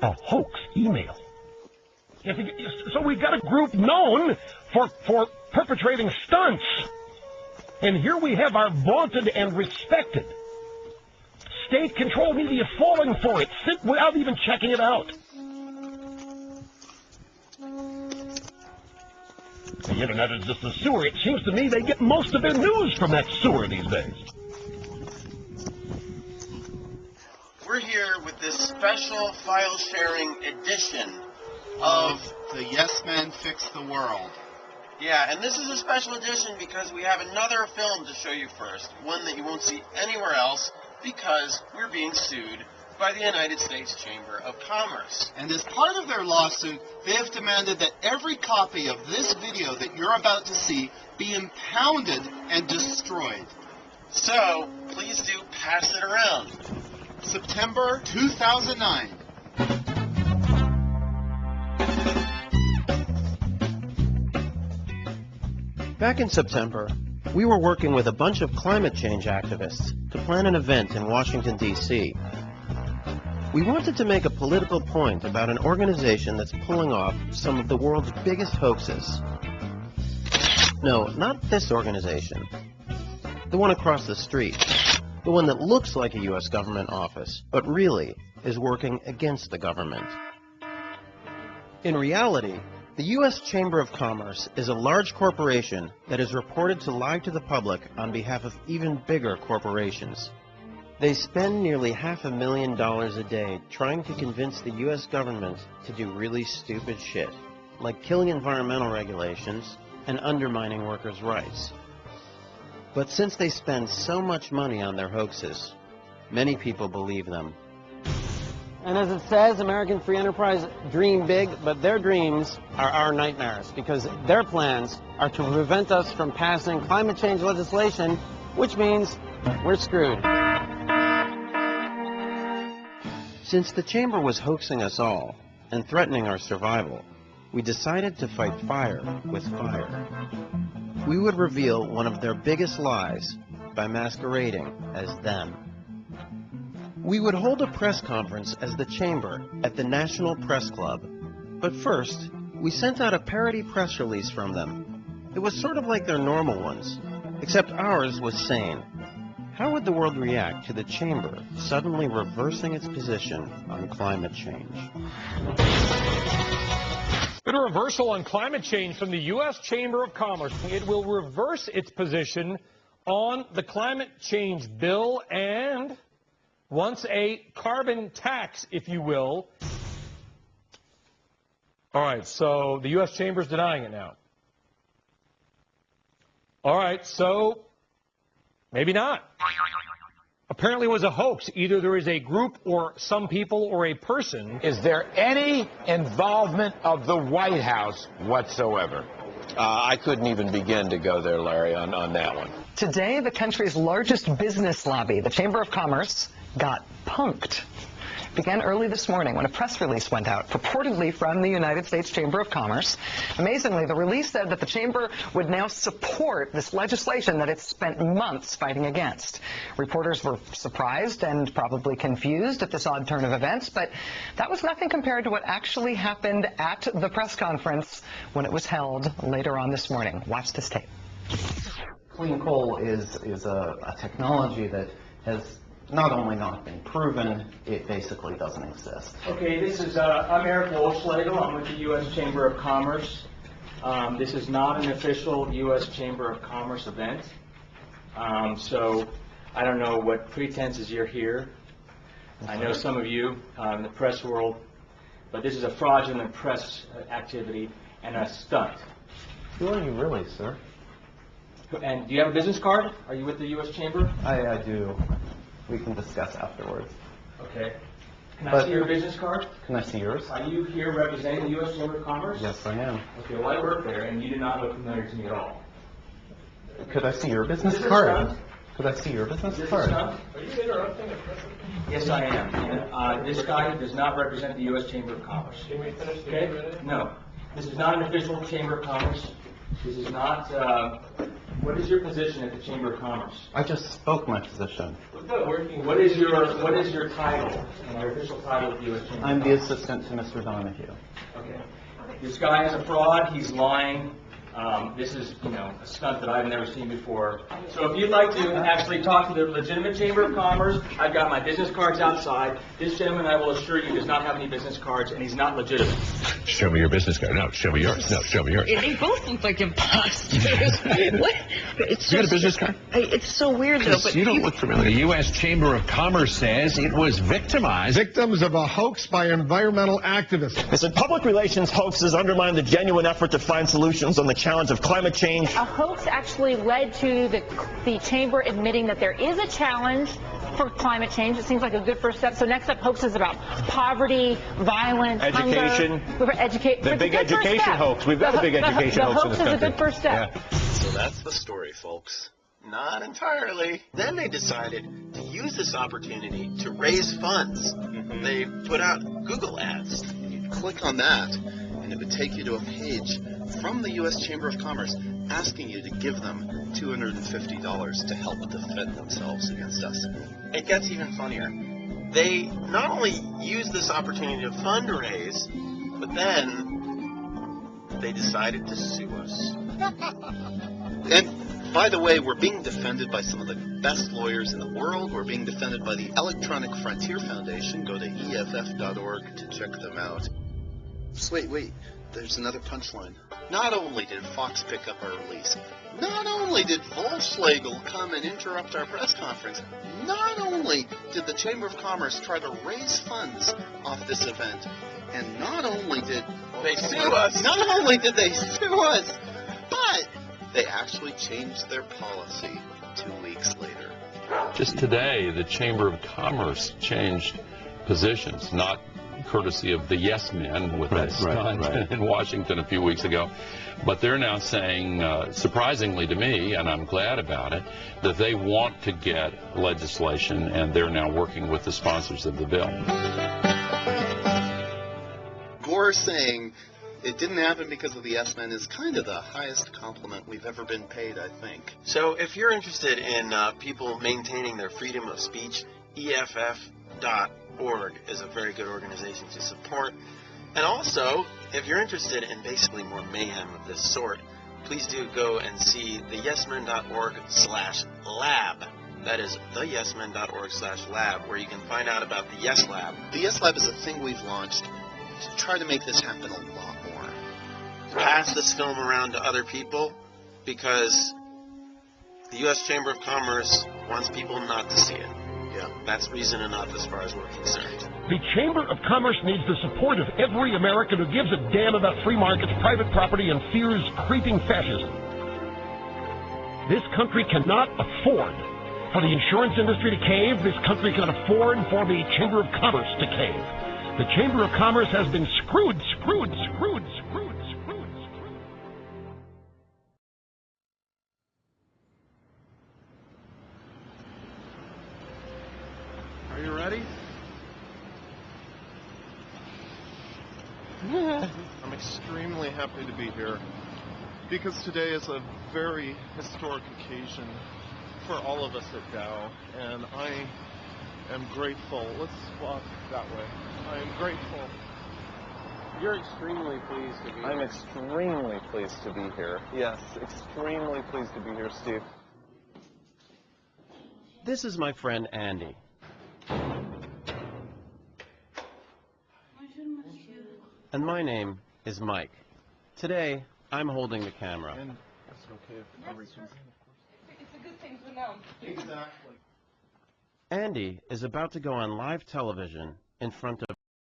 A hoax email. So we've got a group known for perpetrating stunts. And here we have our vaunted and respected state-controlled media falling for it without even checking it out. The internet is just a sewer. It seems to me they get most of their news from that sewer these days. We're here with this special file-sharing edition of The Yes Men Fix the World. Yeah, and this is a special edition because we have another film to show you first, one that you won't see anywhere else because we're being sued by the United States Chamber of Commerce. And as part of their lawsuit, they have demanded that every copy of this video that you're about to see be impounded and destroyed. So, please do pass it around. September 2009. Back in September, we were working with a bunch of climate change activists to plan an event in Washington, D.C. We wanted to make a political point about an organization that's pulling off some of the world's biggest hoaxes. No, not this organization. The one across the street. The one that looks like a U.S. government office, but really is working against the government. In reality, the U.S. Chamber of Commerce is a large corporation that is reported to lie to the public on behalf of even bigger corporations. They spend nearly $500,000 a day trying to convince the U.S. government to do really stupid shit, like killing environmental regulations and undermining workers' rights. But since they spend so much money on their hoaxes, many people believe them. And as it says, American Free Enterprise dream big, but their dreams are our nightmares, because their plans are to prevent us from passing climate change legislation, which means we're screwed. Since the Chamber was hoaxing us all and threatening our survival, we decided to fight fire with fire. We would reveal one of their biggest lies by masquerading as them. We would hold a press conference as the Chamber at the National Press Club. But first, we sent out a parody press release from them. It was sort of like their normal ones, except ours was sane. How would the world react to the Chamber suddenly reversing its position on climate change? Been a reversal on climate change from the U.S. Chamber of Commerce. It will reverse its position on the climate change bill and wants a carbon tax, if you will. All right, so the U.S. Chamber is denying it now. All right, so maybe not. Apparently it was a hoax. Either there is a group or some people or a person. Is there any involvement of the White House whatsoever? I couldn't even begin to go there, Larry, on that one. Today, the country's largest business lobby, the Chamber of Commerce, got punked. It began early this morning when a press release went out, purportedly from the United States Chamber of Commerce. Amazingly, the release said that the Chamber would now support this legislation that it's spent months fighting against. Reporters were surprised and probably confused at this odd turn of events, but that was nothing compared to what actually happened at the press conference when it was held later on this morning. Watch this tape. Clean coal is a technology that has not only not been proven, it basically doesn't exist. Okay, this is, I'm Eric Wolfschlegel. I'm with the U.S. Chamber of Commerce. This is not an official U.S. Chamber of Commerce event. So I don't know what pretenses you're here. I know some of you in the press world, but this is a fraudulent press activity and a stunt. Who are you really, sir? And do you have a business card? Are you with the U.S. Chamber? I do. We can discuss afterwards. Okay. Can I see your business card? Can I see yours? Are you here representing the U.S. Chamber of Commerce? Yes, I am. Okay, well, I work there, and you do not look familiar to me at all. Could I see your business Is this card? stunt? Could I see your business Is this card? stunt? Are you interrupting? Yes, I am. And, this guy does not represent the U.S. Chamber of Commerce. Can we finish the Okay? No. This is not an official Chamber of Commerce. This is not, what is your position at the Chamber of Commerce? I just spoke my position. What is your title, and your official title at the U.S. Chamber? I'm the assistant to Mr. Donahue. Okay. This guy is a fraud. He's lying. This is, a stunt that I've never seen before. So if you'd like to actually talk to the legitimate Chamber of Commerce, I've got my business cards outside. This gentleman, I will assure you, does not have any business cards, and he's not legitimate. Show me your business card. No, show me yours. No, show me yours. They both look like imposters. What? It's You got a business card? It's so weird, though. But You don't look familiar. The U.S. Chamber of Commerce says it was victimized. Victims of a hoax by environmental activists. Listen, public relations hoaxes undermine the genuine effort to find solutions on the challenge of climate change. A hoax actually led to the chamber admitting that there is a challenge for climate change. It seems like a good first step. So next up, hoaxes about poverty, violence, Education. hunger. The big education hoax. We've got a big education hoax in this country. The hoax is a good first step. Yeah. So that's the story, folks. Not entirely. Then they decided to use this opportunity to raise funds. They put out Google ads. You'd click on that, and it would take you to a page from the U.S. Chamber of Commerce asking you to give them $250 to help defend themselves against us. It gets even funnier. They not only use this opportunity to fundraise, but then they decided to sue us. And by the way, we're being defended by some of the best lawyers in the world. We're being defended by the Electronic Frontier Foundation. Go to EFF.org to check them out. Wait. There's another punchline. Not only did Fox pick up our release, not only did Volkswagen come and interrupt our press conference, not only did the Chamber of Commerce try to raise funds off this event, and not only did they sue us, but they actually changed their policy 2 weeks later. Just today, the Chamber of Commerce changed positions, not courtesy of the yes men with that stunt in Washington a few weeks ago. But they're now saying, surprisingly to me, and I'm glad about it, that they want to get legislation, and they're now working with the sponsors of the bill. Gore saying it didn't happen because of the yes men is kind of the highest compliment we've ever been paid, I think. So if you're interested in people maintaining their freedom of speech, EFF.org is a very good organization to support. And also, if you're interested in basically more mayhem of this sort, please do go and see the yesmen.org/lab. That is theyesmen.org/lab, where you can find out about the Yes Lab. The Yes Lab is a thing we've launched to try to make this happen a lot more. Pass this film around to other people, because the U.S. Chamber of Commerce wants people not to see it. Yeah, that's reason enough as far as we're concerned. The Chamber of Commerce needs the support of every American who gives a damn about free markets, private property, and fears creeping fascism. This country cannot afford for the insurance industry to cave. This country cannot afford for the Chamber of Commerce to cave. The Chamber of Commerce has been screwed. Are you ready? I'm extremely happy to be here because today is a very historic occasion for all of us at Dow, and I am grateful. Let's walk that way. I am grateful. You're extremely pleased to be here. I'm extremely pleased to be here. Yes, extremely pleased to be here, Steve. This is my friend Andy. And my name is Mike. Today, I'm holding the camera. And it's okay if I reach in. It's a good thing to know. Exactly. Andy is about to go on live television in front of